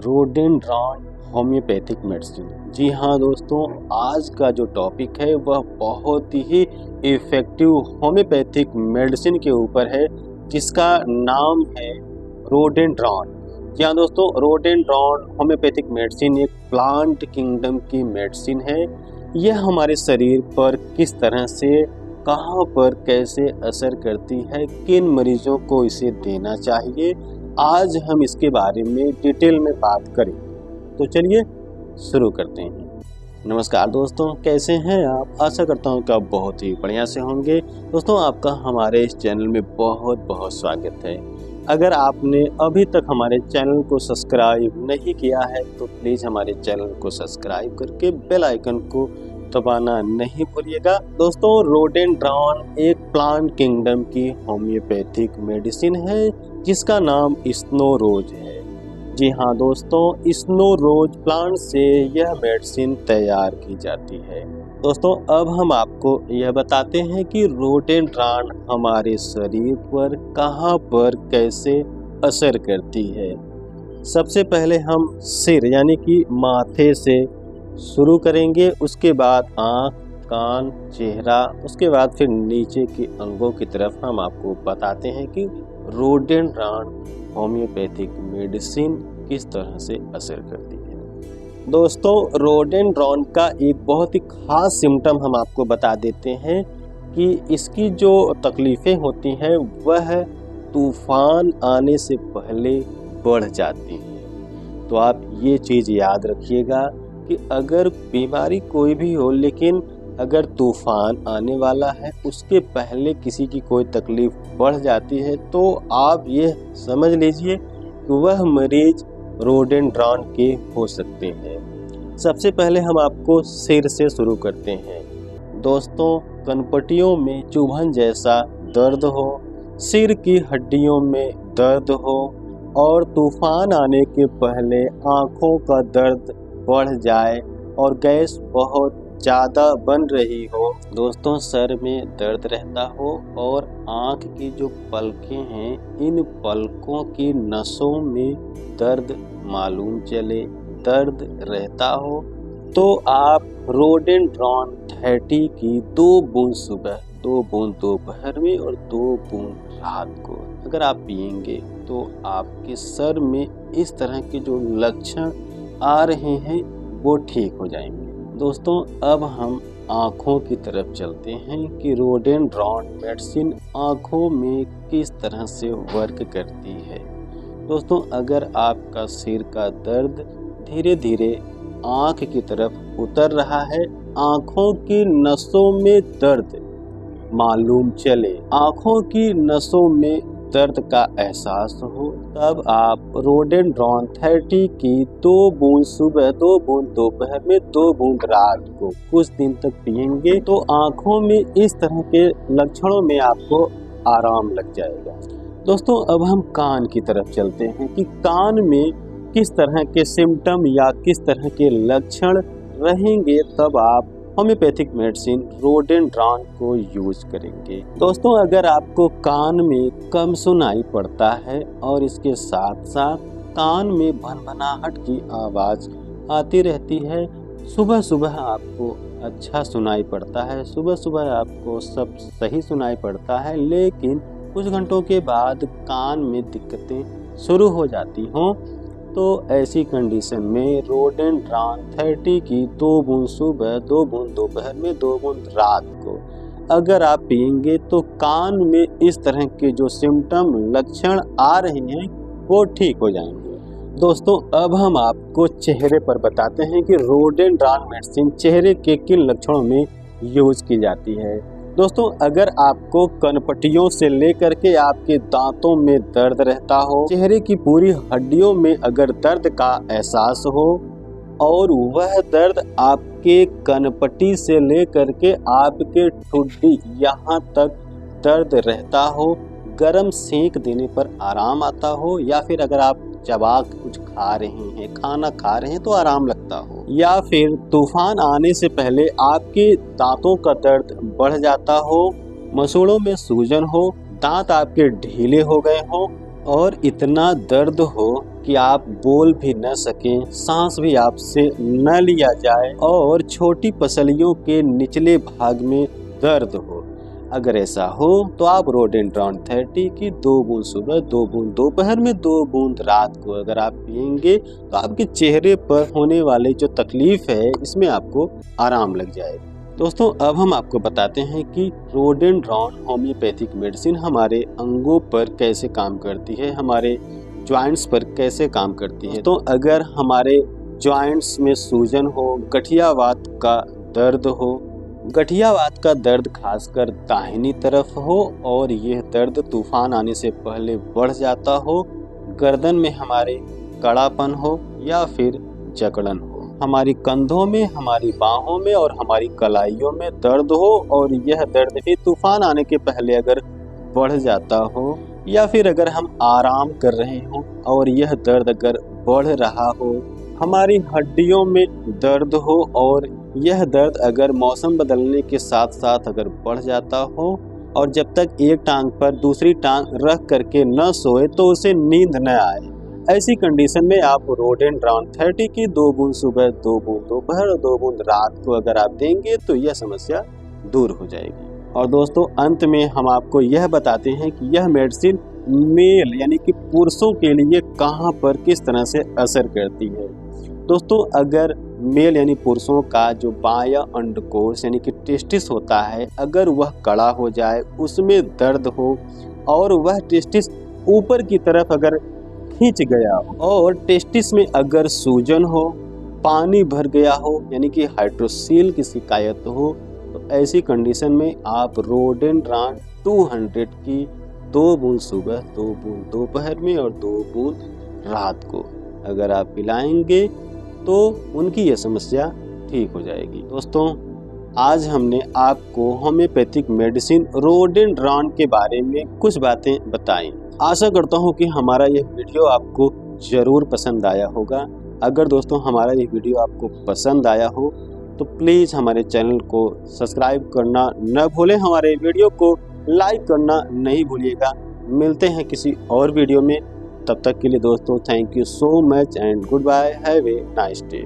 रोडेंड्रॉन homeopathic medicine. जी हाँ दोस्तों, आज का जो टॉपिक है वह बहुत ही इफ़ेक्टिव होम्योपैथिक मेडिसिन के ऊपर है, जिसका नाम है रोडेंड्रॉन। जी हाँ दोस्तों, रोडेंड्रॉन होम्योपैथिक मेडिसिन एक प्लांट किंगडम की मेडिसिन है। यह हमारे शरीर पर किस तरह से, कहाँ पर कैसे असर करती है, किन मरीजों को इसे देना चाहिए, आज हम इसके बारे में डिटेल में बात करें। तो चलिए शुरू करते हैं। नमस्कार दोस्तों, कैसे हैं आप? आशा करता हूं कि आप बहुत ही बढ़िया से होंगे। दोस्तों, आपका हमारे इस चैनल में बहुत बहुत स्वागत है। अगर आपने अभी तक हमारे चैनल को सब्सक्राइब नहीं किया है तो प्लीज़ हमारे चैनल को सब्सक्राइब करके बेल आइकन को दबाना नहीं भूलिएगा। दोस्तों, रोडेंड्रॉन एक प्लांट किंगडम की होम्योपैथिक मेडिसिन है, जिसका नाम स्नो रोज है। जी हाँ दोस्तों, स्नो रोज प्लांट से यह मेडिसिन तैयार की जाती है। दोस्तों, अब हम आपको यह बताते हैं कि रोडेंड्रॉन हमारे शरीर पर कहाँ पर कैसे असर करती है। सबसे पहले हम सिर यानी कि माथे से शुरू करेंगे, उसके बाद आँख, कान, चेहरा, उसके बाद फिर नीचे के अंगों की तरफ हम आपको बताते हैं कि रोडेंड्रॉन होम्योपैथिक मेडिसिन किस तरह से असर करती है। दोस्तों, रोडेंड्रॉन का एक बहुत ही खास सिम्टम हम आपको बता देते हैं कि इसकी जो तकलीफ़ें होती हैं वह तूफान आने से पहले बढ़ जाती हैं। तो आप ये चीज़ याद रखिएगा कि अगर बीमारी कोई भी हो, लेकिन अगर तूफान आने वाला है उसके पहले किसी की कोई तकलीफ़ बढ़ जाती है तो आप ये समझ लीजिए कि वह मरीज रोडेंड्रॉन के हो सकते हैं। सबसे पहले हम आपको सिर से शुरू करते हैं। दोस्तों, कनपटियों में चुभन जैसा दर्द हो, सिर की हड्डियों में दर्द हो और तूफान आने के पहले आँखों का दर्द बढ़ जाए और गैस बहुत ज़्यादा बन रही हो, दोस्तों सर में दर्द रहता हो और आँख की जो पलकें हैं इन पलकों की नसों में दर्द मालूम चले, दर्द रहता हो, तो आप रोडेंड्रॉन 30 की 2 बूंद सुबह, 2 बूंद दोपहर में और 2 बूंद रात को अगर आप पिएंगे तो आपके सर में इस तरह के जो लक्षण आ रहे हैं वो ठीक हो जाएंगे। दोस्तों, अब हम आँखों की तरफ चलते हैं कि रोडेंड्रॉन मेडिसिन आँखों में किस तरह से वर्क करती है। दोस्तों, अगर आपका सिर का दर्द धीरे धीरे आँख की तरफ उतर रहा है, आँखों की नसों में दर्द मालूम चले, आँखों की नसों में दर्द का एहसास हो, तब आप रोडेंड्रॉन 30 की 2 बूंद सुबह, 2 बूंद दोपहर में, 2 बूंद रात को कुछ दिन तक पिएंगे तो आँखों में इस तरह के लक्षणों में आपको आराम लग जाएगा। दोस्तों, अब हम कान की तरफ चलते हैं कि कान में किस तरह के सिम्टम या किस तरह के लक्षण रहेंगे, तब आप होम्योपैथिक मेडिसिन रोडेंड्रॉन को यूज करेंगे। दोस्तों, अगर आपको कान में कम सुनाई पड़ता है और इसके साथ साथ कान में भनभनाहट की आवाज़ आती रहती है, सुबह सुबह आपको अच्छा सुनाई पड़ता है, सुबह सुबह आपको सब सही सुनाई पड़ता है, लेकिन कुछ घंटों के बाद कान में दिक्कतें शुरू हो जाती हों, तो ऐसी कंडीशन में रोडेंड्रॉन 30 की 2 बूंद सुबह, 2 बूंद दोपहर में, 2 बूंद रात को अगर आप पिएंगे तो कान में इस तरह के जो सिम्टम लक्षण आ रहे हैं वो ठीक हो जाएंगे। दोस्तों, अब हम आपको चेहरे पर बताते हैं कि रोडेंड्रॉन मेडिसिन चेहरे के किन लक्षणों में यूज की जाती है। दोस्तों, अगर आपको कनपटियों से लेकर के आपके दांतों में दर्द रहता हो, चेहरे की पूरी हड्डियों में अगर दर्द का एहसास हो और वह दर्द आपके कनपटी से लेकर के आपके ठुड्डी यहाँ तक दर्द रहता हो, गरम सेंक देने पर आराम आता हो, या फिर अगर आप चबा कुछ खा रहे हैं, खाना खा रहे हैं तो आराम लगता हो, या फिर तूफान आने से पहले आपके दांतों का दर्द बढ़ जाता हो, मसूड़ों में सूजन हो, दांत आपके ढीले हो गए हो और इतना दर्द हो कि आप बोल भी न सकें, सांस भी आपसे न लिया जाए और छोटी पसलियों के निचले भाग में दर्द हो। अगर ऐसा हो तो आप रोडेंड्रॉन 30 की 2 बूंद सुबह, 2 बूंद दोपहर में, 2 बूंद रात को अगर आप पिएंगे तो आपके चेहरे पर होने वाली जो तकलीफ है इसमें आपको आराम लग जाएगा। दोस्तों अब हम आपको बताते हैं कि रोडेंड्रॉन होम्योपैथिक मेडिसिन हमारे अंगों पर कैसे काम करती है, हमारे जॉइंट्स पर कैसे काम करती है। तो अगर हमारे जॉइंट्स में सूजन हो, गठियावात का दर्द हो, गठियावात का दर्द खासकर दाहिनी तरफ हो और यह दर्द तूफान आने से पहले बढ़ जाता हो, गर्दन में हमारे कड़ापन हो या फिर जकड़न हो, हमारी कंधों में, हमारी बाहों में और हमारी कलाइयों में दर्द हो और यह दर्द भी तूफान आने के पहले अगर बढ़ जाता हो, या फिर अगर हम आराम कर रहे हों और यह दर्द अगर बढ़ रहा हो, हमारी हड्डियों में दर्द हो और यह दर्द अगर मौसम बदलने के साथ साथ अगर बढ़ जाता हो और जब तक एक टांग पर दूसरी टांग रख करके न सोए तो उसे नींद न आए, ऐसी कंडीशन में आप रोडेंड्रॉन 30 की 2 बूंद सुबह, 2 बूंद दोपहर और 2 बूंद रात को अगर आप देंगे तो यह समस्या दूर हो जाएगी। और दोस्तों अंत में हम आपको यह बताते हैं कि यह मेडिसिन मेल यानी कि पुरुषों के लिए कहां पर किस तरह से असर करती है। दोस्तों अगर मेल यानी पुरुषों का जो बायां अंडकोश यानी कि टेस्टिस होता है, अगर वह कड़ा हो जाए, उसमें दर्द हो और वह टेस्टिस ऊपर की तरफ अगर खींच गया और टेस्टिस में अगर सूजन हो, पानी भर गया हो यानी कि हाइड्रोसील की शिकायत हो, तो ऐसी कंडीशन में आप रोडेंड्रॉन 200 की 2 बूंद सुबह, 2 बूंद दोपहर में और 2 बूंद रात को अगर आप पिलाएंगे तो उनकी यह समस्या ठीक हो जाएगी। दोस्तों आज हमने आपको होम्योपैथिक मेडिसिन रोडेंड्रॉन के बारे में कुछ बातें बताई। आशा करता हूँ कि हमारा यह वीडियो आपको ज़रूर पसंद आया होगा। अगर दोस्तों हमारा ये वीडियो आपको पसंद आया हो तो प्लीज़ हमारे चैनल को सब्सक्राइब करना न भूलें, हमारे वीडियो को लाइक करना नहीं भूलिएगा। मिलते हैं किसी और वीडियो में, तब तक के लिए दोस्तों thank you so much and goodbye, have a nice day.